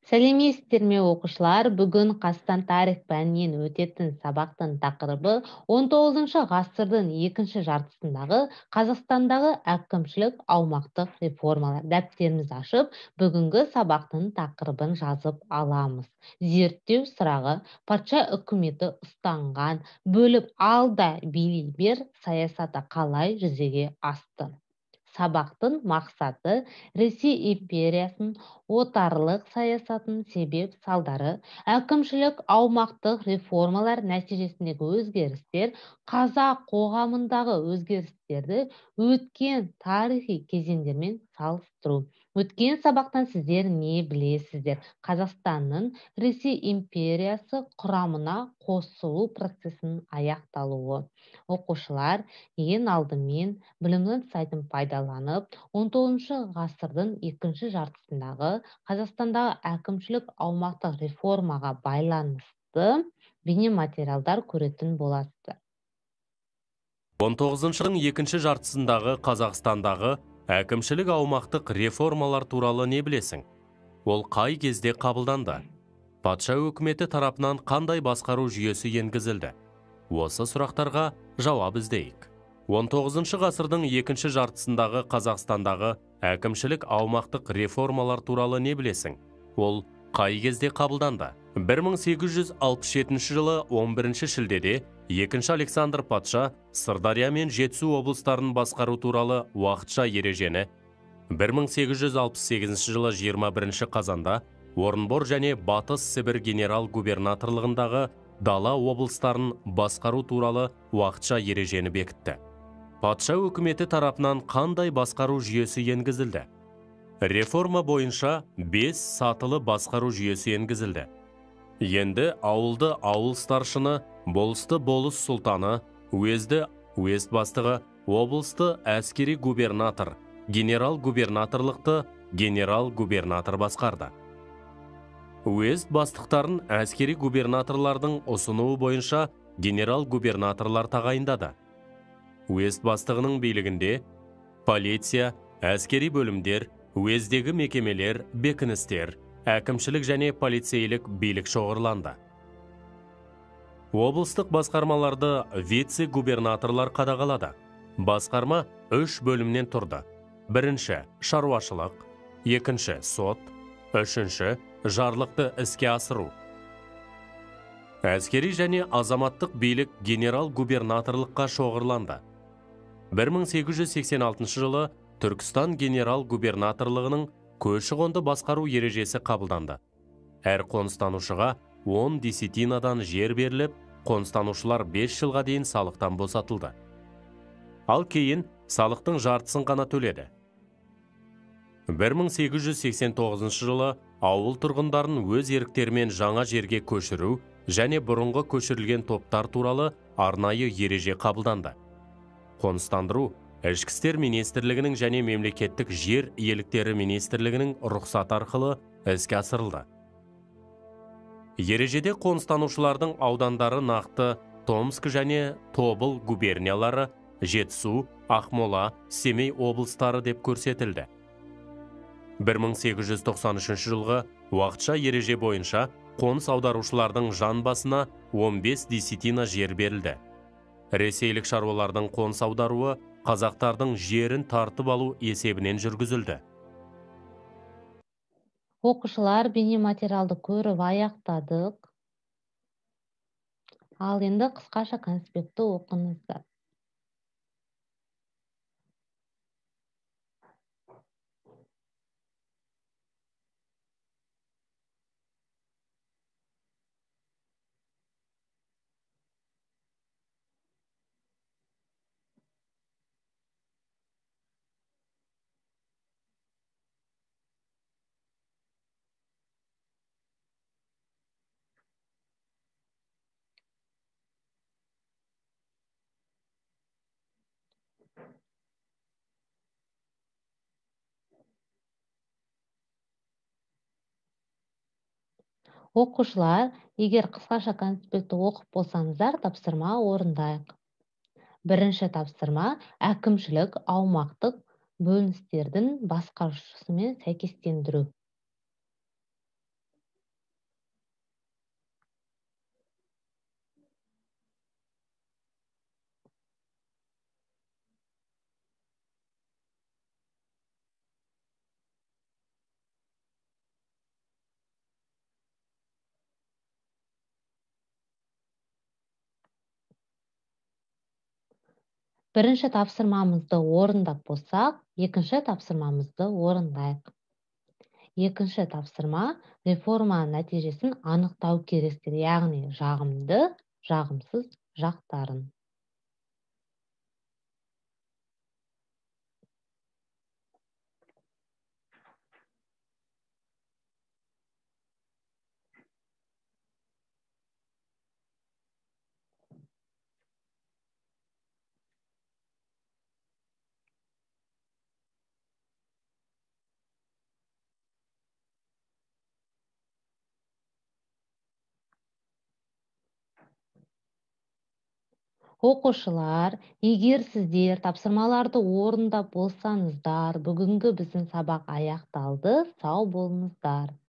Сәлеметсіздер ме оқушылар? Бүгін Қазақстан тарих пәнінен өтетін сабақтың тақырыбы 19 ғасырдың екінші жартысындағы Қазақстандағы әкімшілік аумақтық реформалар. Дәптерімізді ашып, бүгінгі сабақтың тақырыбын жазып аламыз. Зерттеу сұрағы: патша үкіметі ұстанған бөліп алда билей бер саясаты қалай жүзеге асты? Сабақтың мақсаты: Ресей империясының отарлық саясатының себеп салдары, әкімшілік аумақтық реформалар нәтижесіндегі өзгерістер, қазақ қоғамындағы өзгерістерді өткен тарихи кезеңдермен салыстыру. Өткен сабақтан сіздер не білесіздер? Қазақстанның Ресей империясы құрамына қосылу процесінің аяқталуы. Оқушылар, ең алдымен білімнің сайтын пайдаланып, 19 ғасырдың екінші жартысындағы Қазақстандағы әкімшілік аумақтық реформаға байланысты бейнематериалдар көретін боласыздар. 19-ның екінші жартысындағы Қазақстандағы әкімшілік аумақтық реформалар туралы не білесің? Ол қай кезде қабылданды? Патша өкіметі тарапынан қандай басқару жүйесі енгізілді? Осы сұрақтарға жауап іздейік. 19 ғасырдың екінші жартысындағы Қазақстандағы әкімшілік аумақтық реформалар туралы не білесің? Ол қай кезде қабылданды? 1867 жылы 11 шілдеде 2 Александр патша Сырдария мен Жетісу облыстарын басқару туралы уақытша ережені, 1868 жылы 21 қазанда Орынбор және Батыс Сібір генерал-губернаторлығындағы дала облыстарын басқару туралы уақытша ережені бекітті. Патша өкіметі тарапынан қандай басқару жүйесі енгізілді? Реформа бойынша 5 сатылы басқару жүйесі енгізілді. Енді ауылды ауыл старшыны, болысты болыс сұлтаны, уезді уезд бастығы, облысты әскери губернатор, генерал-губернаторлықты генерал-губернатор басқарды. Уезд бастықтарын әскери губернаторлардың ұсынуы бойынша генерал-губернаторлар тағайындады. Уезд бастығының билігінде полиция, әскери бөлімдер, уездегі мекемелер, бекіністер, әкімшілік және полицейлік билік шоғырланды. Облыстық басқармаларды вице-губернаторлар қадағалады. Басқарма 3 бөлімнен тұрды. Бірінші – шаруашылық, екінші – сот, үшінші – жарлықты іске асыру. Әскери және азаматтық билік генерал-губернаторлыққа шоғырланды. 1886 жылы Түркістан генерал-губернаторлығының көші-қонды басқару ережесі қабылданды. Әр қоныстанушыға 10 десятинадан жер беріліп, қоныстанушылар 5 жылға дейін салықтан босатылды. Ал кейін салықтың жартысын ғана төледі. 1889 жылы ауыл тұрғындарын өз еріктерімен жаңа жерге көшіру және бұрынғы көшірілген топтар туралы арнайы ереже қабылданды. Қоныстандыру Ішкі істер министрлігінің және мемлекеттік жер иеліктері министрлігінің рұқсаты арқылы іске асырылды. Ережеде қоныстанушылардың аудандары нақты Томск және Тобыл губерниялары, Жетісу, Ақмола, Семей облыстары деп көрсетілді. 1893 жылғы уақытша ереже бойынша қоныс аударушылардың жан басына 15 десятина жер берілді. Ресейлік шаруалардың қоныс аударуы қазақтардың жерін тартып алу есебінен жүргізілді. Оқушылар, бейнематериалды көріп аяқтадық. Ал енді қысқаша конспектті оқыңыздар. Оқушылар, егер қысқаша конспектті оқып болсаңыздар, тапсырма орындайық. Бірінші тапсырма әкімшілік аумақтық бөліністердің басқарушысымен сәйкестендіру. Бірінші тапсырмамызды орындап болсақ, екінші тапсырмамызды орындайық. Екінші тапсырма реформаның нәтижесін анықтау керектер, яғни жағымды, жағымсыз жақтарын. Оқушылар, егер сіздер тапсырмаларды орындап болсаңыздар, бүгінгі біздің сабақ аяқталды, сау болыңыздар.